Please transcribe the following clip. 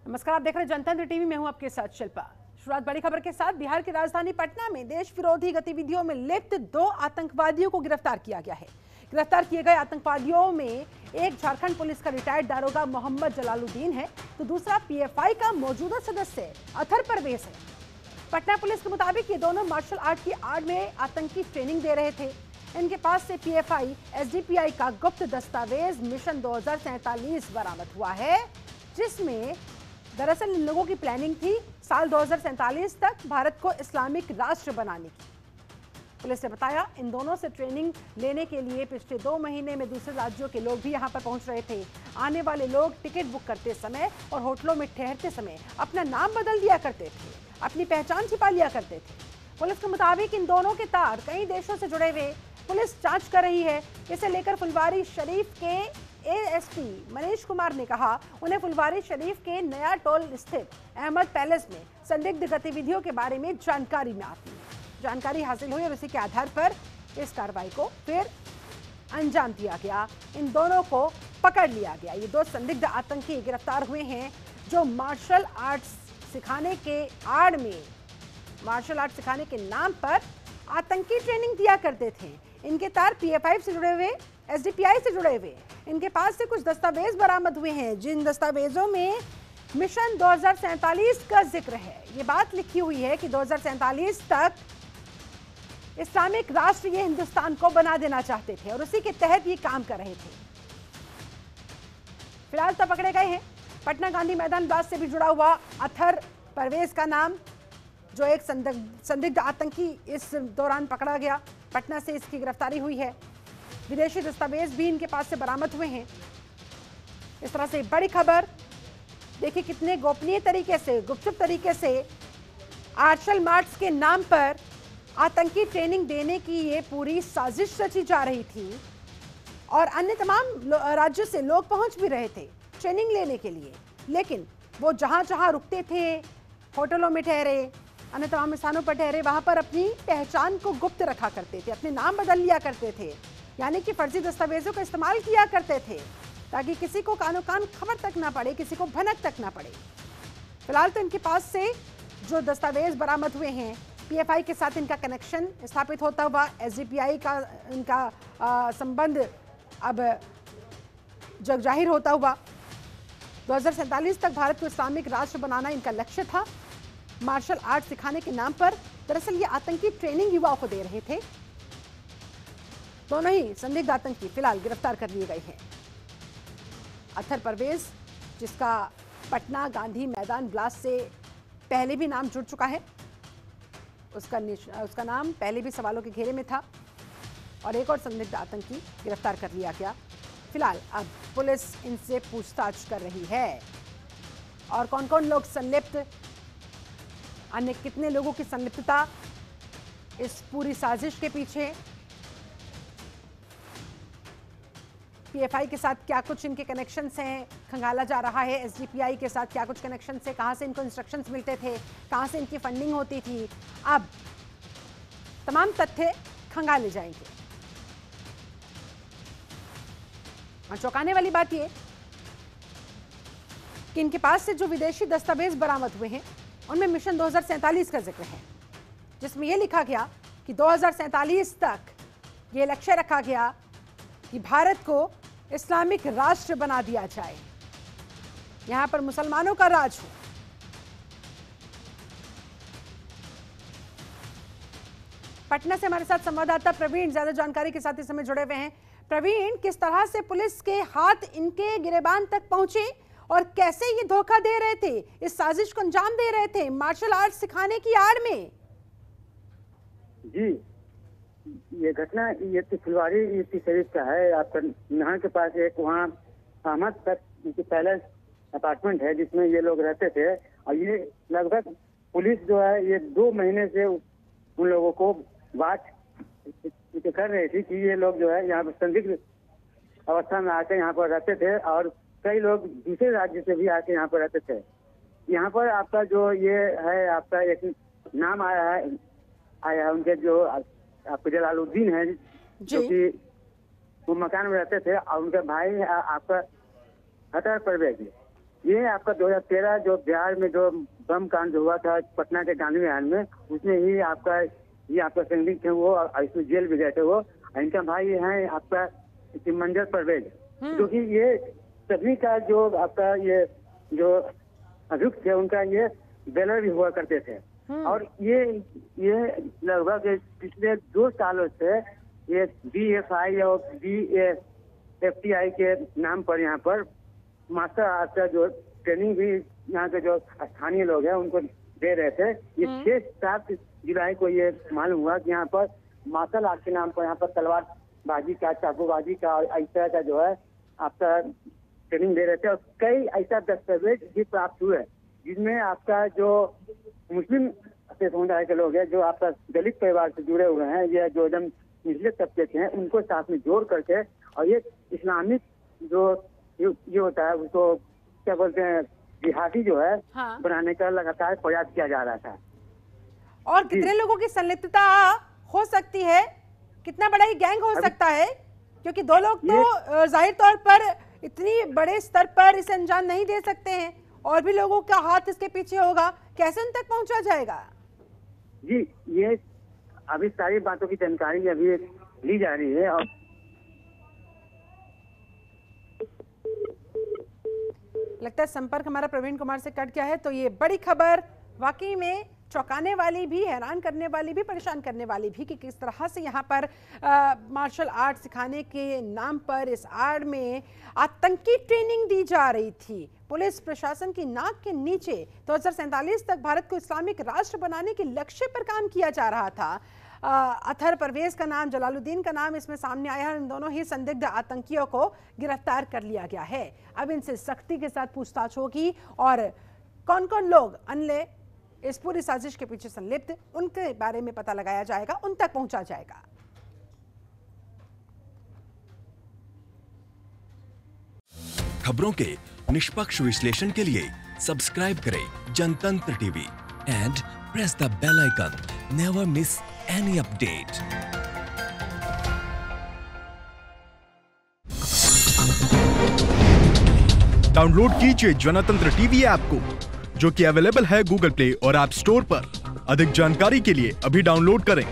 नमस्कार, आप देख रहे हैं जनतंत्र टीवी में हूं आपके साथ शिल्पा। शुरुआत बड़ी खबर के साथ। बिहार की राजधानी पटना में देश विरोधी गतिविधियों में लिप्त 2 आतंकवादियों को गिरफ्तार किया गया है। गिरफ्तार किए गए आतंकवादियों में एक झारखंड पुलिस का रिटायर्ड दारोगा मोहम्मद जलालुद्दीन है, तो दूसरा पीएफआई का मौजूदा सदस्य अथर परवेज है। पटना पुलिस के मुताबिक ये दोनों मार्शल आर्ट की आड़ में आतंकी ट्रेनिंग दे रहे थे। इनके पास से पीएफआई एसडीपीआई का गुप्त दस्तावेज मिशन 2047 बरामद हुआ है, जिसमें दरअसल इन लोगों की प्लानिंग थी साल 2047 तक भारत को इस्लामिक राष्ट्र बनाने की। पुलिस ने बताया इन दोनों से ट्रेनिंग लेने के लिए पिछले 2 महीने में दूसरे राज्यों के लोग भी यहां पर पहुंच रहे थे। आने वाले लोग टिकट बुक करते समय और होटलों में ठहरते समय अपना नाम बदल दिया करते थे, अपनी पहचान छिपा लिया करते थे। पुलिस के मुताबिक इन दोनों के तार कई देशों से जुड़े हुए पुलिस जांच कर रही है। इसे लेकर फुलवारी शरीफ के एएसपी मनीष कुमार ने कहा उन्हें फुलवारी शरीफ के नया टोल स्थित अहमद पैलेस में संदिग्ध गतिविधियों के बारे में जानकारी हासिल हुई और उसी के आधार पर इस कार्रवाई को फिर अंजाम दिया गया। इन दोनों को पकड़ लिया गया। ये 2 संदिग्ध आतंकी गिरफ्तार हुए हैं जो मार्शल आर्ट्स सिखाने के आड़ में मार्शल आर्ट सिखाने के नाम पर आतंकी ट्रेनिंग दिया करते थे। इनके तार पीएफआई से जुड़े हुए, एसडीपीआई से जुड़े हुए। इनके पास से कुछ दस्तावेज बरामद हुए हैं, जिन दस्तावेजों में मिशन 2047 का जिक्र है। ये बात लिखी हुई है कि 2047 तक इस्लामिक राष्ट्र ये हिंदुस्तान को बना देना चाहते थे और उसी के तहत ये काम कर रहे थे। फिलहाल तो पकड़े गए हैं पटना गांधी मैदान ब्लास्ट से भी जुड़ा हुआ अथर परवेज का नाम, जो एक संदिग्ध आतंकी इस दौरान पकड़ा गया। पटना से इसकी गिरफ्तारी हुई है। विदेशी दस्तावेज भी इनके पास से बरामद हुए हैं। इस तरह से बड़ी खबर। देखिए कितने गोपनीय तरीके से, गुपचुप तरीके से मार्शल आर्ट्स के नाम पर आतंकी ट्रेनिंग देने की ये पूरी साजिश रची जा रही थी और अन्य तमाम राज्यों से लोग पहुंच भी रहे थे ट्रेनिंग लेने के लिए। लेकिन वो जहां जहां रुकते थे, होटलों में ठहरे, अन्य तमाम स्थानों पर ठहरे, वहां पर अपनी पहचान को गुप्त रखा करते थे, अपने नाम बदल लिया करते थे, यानी कि फर्जी दस्तावेजों का इस्तेमाल किया करते थे ताकि किसी को कानो कान खबर तक ना पड़े, किसी को भनक तक ना पड़े। फिलहाल तो इनके पास से जो दस्तावेज बरामद हुए हैं, पीएफआई के साथ इनका कनेक्शन स्थापित होता हुआ, एसडीपीआई का इनका संबंध अब जग जाहिर होता हुआ। 2047 तक भारत को इस्लामिक राष्ट्र बनाना इनका लक्ष्य था। मार्शल आर्ट सिखाने के नाम पर दरअसल ये आतंकी ट्रेनिंग युवाओं को दे रहे थे। दोनों ही संदिग्ध आतंकी फिलहाल गिरफ्तार कर लिए गए हैं। अथर परवेज, जिसका पटना गांधी मैदान ब्लास्ट से पहले भी नाम जुड़ चुका है, उसका नाम पहले भी सवालों के घेरे में था, और एक और संदिग्ध आतंकी गिरफ्तार कर लिया गया। फिलहाल अब पुलिस इनसे पूछताछ कर रही है और कौन कौन लोग संलिप्त, अन्य कितने लोगों की संलिप्तता इस पूरी साजिश के पीछे, पीएफआई के साथ क्या कुछ इनके कनेक्शंस हैं, खंगाला जा रहा है। एसडीपीआई के साथ क्या कुछ कनेक्शंस है, कहां से इनको इंस्ट्रक्शंस मिलते थे, कहां से इनकी फंडिंग होती थी, अब तमाम तथ्य खंगाले जाएंगे। और चौंकाने वाली बात यह कि इनके पास से जो विदेशी दस्तावेज बरामद हुए हैं उनमें मिशन 2047 का जिक्र है, जिसमें यह लिखा गया कि 2047 तक यह लक्ष्य रखा गया कि भारत को इस्लामिक राष्ट्र बना दिया जाए, यहां पर मुसलमानों का राज हो। पटना से हमारे साथ संवाददाता प्रवीण ज्यादा जानकारी के साथ इस समय जुड़े हुए हैं। प्रवीण, किस तरह से पुलिस के हाथ इनके गिरेबान तक पहुंचे और कैसे ये धोखा दे रहे थे, इस साजिश को अंजाम दे रहे थे मार्शल आर्ट सिखाने की आड़ में? जी, ये घटना ये फुलवारी शरीफ का है। आपका यहाँ के पास एक वहाँ अहमद पैलेस अपार्टमेंट है जिसमें ये लोग रहते थे, और ये लगभग पुलिस जो है ये 2 महीने से उन लोगों को बात कर रही थी कि ये लोग जो है यहाँ पर संदिग्ध अवस्था में आकर यहाँ पर रहते थे, और कई लोग दूसरे राज्य से भी आके यहाँ पर रहते थे। यहाँ पर आपका जो ये है, आपका एक नाम आया है उनके जो आपके जलालुद्दीन है, जो कि वो मकान में रहते थे, और उनका भाई आपका अतर परवेज, ये आपका 2013 जो बिहार में जो बम कांड हुआ था पटना के गांधी मैदान में, उसमें ही आपका संदिग्ध थे वो, इसमें जेल भी गए थे वो। इनका भाई है आपका मंजर परवेज, क्योंकि ये सभी का जो आपका ये जो अभियुक्त थे उनका ये बेलर भी हुआ करते थे। और ये लगभग पिछले 2 सालों से ये DFI और DFTI के नाम पर यहाँ पर मास्टर आर्ट का जो ट्रेनिंग भी यहाँ के जो स्थानीय लोग हैं उनको दे रहे थे। ये 6-7 जुलाई को ये मालूम हुआ कि यहाँ पर मार्शल आर्ट के नाम पर यहाँ पर तलवार बाजी का, चाकूबाजी का और ऐसा का जो है आपका ट्रेनिंग दे रहे थे। और कई ऐसा दस्तावेज भी प्राप्त हुए जिसमें आपका जो मुस्लिम समुदाय के लोग हैं, जो आपका दलित परिवार से जुड़े हुए हैं, या जो एकदम निचले तबके के हैं, उनको साथ में जोड़ करके और ये इस्लामिक जो ये होता है उसको क्या बोलते हैं जिहादी जो है बनाने का लगातार प्रयास किया जा रहा था। और कितने लोगों की संलिप्तता हो सकती है, कितना बड़ा ही गैंग हो सकता है? क्योंकि 2 लोग तो जाहिर तौर पर इतनी बड़े स्तर पर इसे अंजाम नहीं दे सकते हैं, और भी लोगों का हाथ इसके पीछे होगा। कैसे उन तक पहुंचा जाएगा? जी, ये अभी सारी बातों की जानकारी अभी ली जा रही है। और लगता है संपर्क हमारा प्रवीण कुमार से कट गया है। तो ये बड़ी खबर वाकई में चौंकाने वाली भी, हैरान करने वाली भी, परेशान करने वाली भी, कि किस तरह से यहाँ पर मार्शल आर्ट सिखाने के नाम पर इस आड़ में आतंकी ट्रेनिंग दी जा रही थी। पुलिस प्रशासन की नाक के नीचे 2047 तक भारत को इस्लामिक राष्ट्र बनाने के लक्ष्य पर काम किया जा रहा था। अतहर परवेज का नाम, जलालुद्दीन का नाम इसमें सामने आया है। इन दोनों ही संदिग्ध आतंकियों को गिरफ्तार कर लिया गया है। अब इनसे सख्ती के साथ पूछताछ होगी और कौन कौन लोग अनले इस पूरी साजिश के पीछे संलिप्त, उनके बारे में पता लगाया जाएगा, उन तक पहुंचा जाएगा। खबरों के निष्पक्ष विश्लेषण के लिए सब्सक्राइब करें Jantantra TV and press the bell icon. Never miss any update. Download कीजिए जनतंत्र टीवी ऐप को, जो कि अवेलेबल है गूगल प्ले और ऐप स्टोर पर। अधिक जानकारी के लिए अभी डाउनलोड करें।